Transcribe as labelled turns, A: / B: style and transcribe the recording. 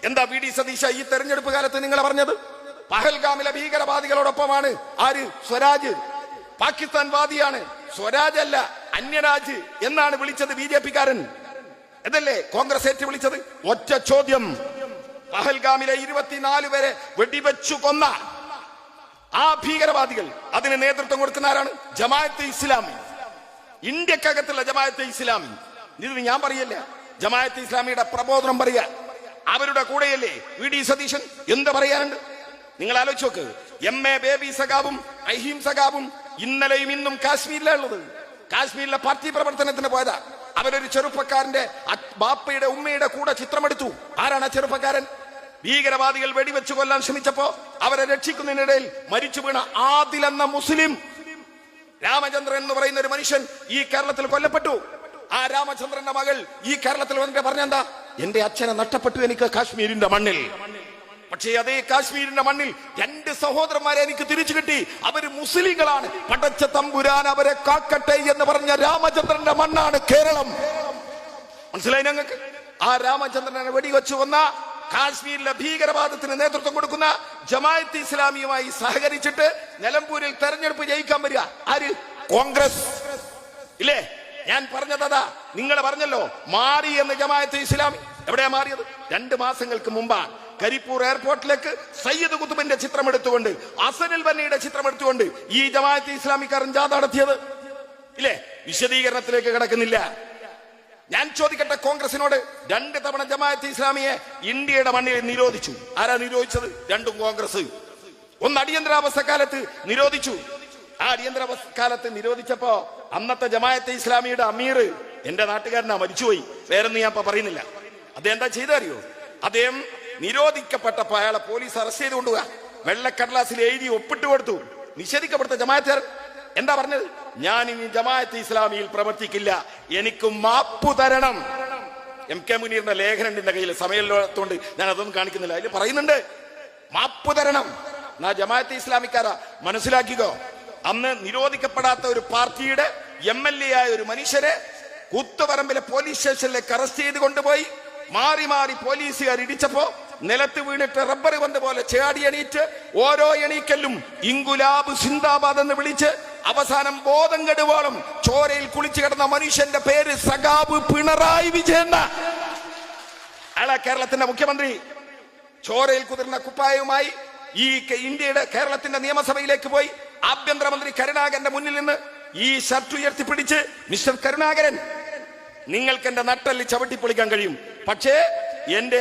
A: എന്താ V D സതീശ ഈ തെരഞ്ഞെടുപ്പ് കാലത്ത് നിങ്ങൾ പറഞ്ഞത്? പഹൽഗാമിലെ ഭീകരവാദികളോടൊപ്പമാണ് ആര്? സ്വരാജ്. പാകിസ്ഥാൻ വാദിയാണ്. സ്വരാജ് അല്ല, അന്യരാജ് എന്നാണ് വിളിച്ചത് BJP-കാരൻ. അതല്ലേ കോൺഗ്രസ് ഏറ്റു വിളിച്ചത്? ഒറ്റ ചോദ്യം, പഹൽഗാമിലെ 24 പേരെ വെടിവെച്ചു കൊന്ന ആ ഭീകരവാദികൾ, അതിന് നേതൃത്വം കൊടുക്കുന്ന ആരാണ്? ജമാഅത്തെ ഇസ്ലാമി. ഇന്ത്യക്കകത്തുള്ള ജമാഅത്തെ ഇസ്ലാമി. ഇത് ഞാൻ പറയല്ല, ജമാഅത്തെ ഇസ്ലാമിയുടെ പ്രബോധനം പറയുക. അവരുടെ കൂടെയല്ലേ വി ഡി സതീശൻ? എന്ത് പറയാനുണ്ട്? നിങ്ങൾ ആലോചിച്ച് നോക്ക്. MA ബേബി സഖാവും റഹീം സഖാവും ഇന്നലെയും ഇന്നും കാശ്മീരിലുള്ളത്. കാശ്മീരിലെ പാർട്ടി പ്രവർത്തനത്തിന് പോയതാ. അവരൊരു ചെറുപ്പക്കാരന്റെ ബാപ്പയുടെ ഉമ്മയുടെ കൂടെ ചിത്രമെടുത്തു. ആരാണ് ആ ചെറുപ്പക്കാരൻ? ഭീകരവാദികൾ വെടിവെച്ചു കൊല്ലാൻ ശ്രമിച്ചപ്പോ അവരെ രക്ഷിക്കുന്നതിനിടയിൽ മരിച്ചു വീണ ആദിൽ എന്ന മുസ്ലിം രാമചന്ദ്രൻ എന്ന് പറയുന്ന ഒരു മനുഷ്യൻ ഈ കേരളത്തിൽ കൊല്ലപ്പെട്ടു. ആ രാമചന്ദ്രന്റെ മകൾ ഈ കേരളത്തിൽ വന്നിട്ട് പറഞ്ഞെന്താ? എന്റെ അച്ഛനെ നഷ്ടപ്പെട്ടു എനിക്ക് കാശ്മീരിന്റെ മണ്ണിൽ. പക്ഷേ അതേ കാശ്മീരിന്റെ മണ്ണിൽ 2 സഹോദരന്മാരെ എനിക്ക് തിരിച്ചു കിട്ടി. അവര് മുസ്ലിങ്ങളാണ്. പടച്ച തമ്പുരാൻ അവരെ കാക്കട്ടെ എന്ന് പറഞ്ഞ രാമചന്ദ്രന്റെ മണ്ണാണ് കേരളം. മനസ്സിലായി ഞങ്ങൾക്ക്? ആ രാമചന്ദ്രനെ വെടിവെച്ചു വന്ന കാശ്മീരിലെ ഭീകരവാദത്തിന് നേതൃത്വം കൊടുക്കുന്ന ജമാഅത്തെ ഇസ്ലാമിയുമായി സഹകരിച്ചിട്ട് നിലമ്പൂരിൽ തെരഞ്ഞെടുപ്പ് ജയിക്കാൻ വരിക ആര്? കോൺഗ്രസ്. ഇല്ലേ? ഞാൻ പറഞ്ഞതാ, നിങ്ങൾ പറഞ്ഞല്ലോ മാറി എന്ന് ജമാഅത്തെ ഇസ്ലാമി. എവിടെയാ മാറിയത്? 2 മാസങ്ങൾക്ക് മുമ്പാണ് കരിപ്പൂർ എയർപോർട്ടിലേക്ക് സയ്യിദ് കുത്തുബിന്റെ ചിത്രം എടുത്തുകൊണ്ട്, അസനുൽ ബന്നയുടെ ചിത്രം എടുത്തുകൊണ്ട് ഈ ജമാഅത്തെ ഇസ്ലാമിക്കാരൻ ജാഥ നടത്തിയത്. ഇല്ലേ? വിശദീകരണത്തിലേക്ക് കിടക്കുന്നില്ല. ഞാൻ ചോദിക്കട്ടെ കോൺഗ്രസിനോട്, 2 തവണ ജമാഅത്തെ ഇസ്ലാമിയെ ഇന്ത്യയുടെ മണ്ണിൽ നിരോധിച്ചു. ആരാ നിരോധിച്ചത്? 2ഉം കോൺഗ്രസ്. ഒന്ന് അടിയന്തരാവസ്ഥ കാലത്ത് നിരോധിച്ചു. ആ അടിയന്തരാവസ്ഥ കാലത്ത് നിരോധിച്ചപ്പോ അന്നത്തെ ജമാഅത്തെ ഇസ്ലാമിയുടെ അമീർ, എന്റെ നാട്ടുകാരനാ, മരിച്ചുപോയി. വേറൊന്നും ഞാൻ പറയുന്നില്ല. അദ്ദേഹം എന്താ ചെയ്തറിയോ? അദ്ദേഹം നിരോധിക്കപ്പെട്ടപ്പോ അയാളെ പോലീസ് അറസ്റ്റ് ചെയ്ത് കൊണ്ടുപോകാ. വെള്ളക്കടലാസിൽ എഴുതി ഒപ്പിട്ട് കൊടുത്തു. നിഷേധിക്കപ്പെടുത്ത ജമാഅത്തുകാർ എന്താ പറഞ്ഞത്? ഞാൻ ഇനി ജമാഅത്തെ ഇസ്ലാമിയിൽ പ്രവർത്തിക്കില്ല, എനിക്ക് മാപ്പു തരണം. MK മുനീറിന്റെ ലേഖനം എന്റെ കയ്യിൽ, സമയത്തോണ്ട് ഞാൻ അതൊന്നും കാണിക്കുന്നില്ല. അതിൽ പറയുന്നുണ്ട് മാപ്പു തരണം. എന്നാ ജമാഅത്തെ ഇസ്ലാമിക്കാരാ മനസ്സിലാക്കിക്കോ, അന്ന് നിരോധിക്കപ്പെടാത്ത ഒരു പാർട്ടിയുടെ MLA ആയ ഒരു മനുഷ്യരെ കൂത്തുപറമ്പിലെ പോലീസ് സ്റ്റേഷനിലേക്ക് അറസ്റ്റ് ചെയ്ത് കൊണ്ടുപോയി മാറി മാറി പോലീസുകാർ ഇടിച്ചപ്പോ നിലത്ത് വീണിട്ട് റബ്ബർ ബന്ധ പോലെ ചാടി എണീറ്റ് ഓരോ എണീക്കല്ലും ഇൻകുലാബ് സിന്ദാബാദ് എന്ന് വിളിച്ച് അവസാനം ബോധം കെടുവോളം ചോരയിൽ കുളിച്ചു കിടന്ന മനുഷ്യന്റെ പേര് സഖാബ് പിണറായി വിജയൻ. അയാളാ കേരളത്തിന്റെ മുഖ്യമന്ത്രി. ചോരയിൽ കുതിർന്ന കുപ്പായവുമായി ഈ ഇന്ത്യയുടെ കേരളത്തിന്റെ നിയമസഭയിലേക്ക് പോയി ആഭ്യന്തരമന്ത്രി കരുണാകരന്റെ മുന്നിൽ നിന്ന് ഈ ഷർട്ട് ഉയർത്തിപ്പിടിച്ച്, മിസ്റ്റർ കരുണാകരൻ, നിങ്ങൾക്ക് എന്റെ നട്ടെല്ല് ചവിട്ടിപ്പൊളിക്കാൻ കഴിയും, പക്ഷേ എന്റെ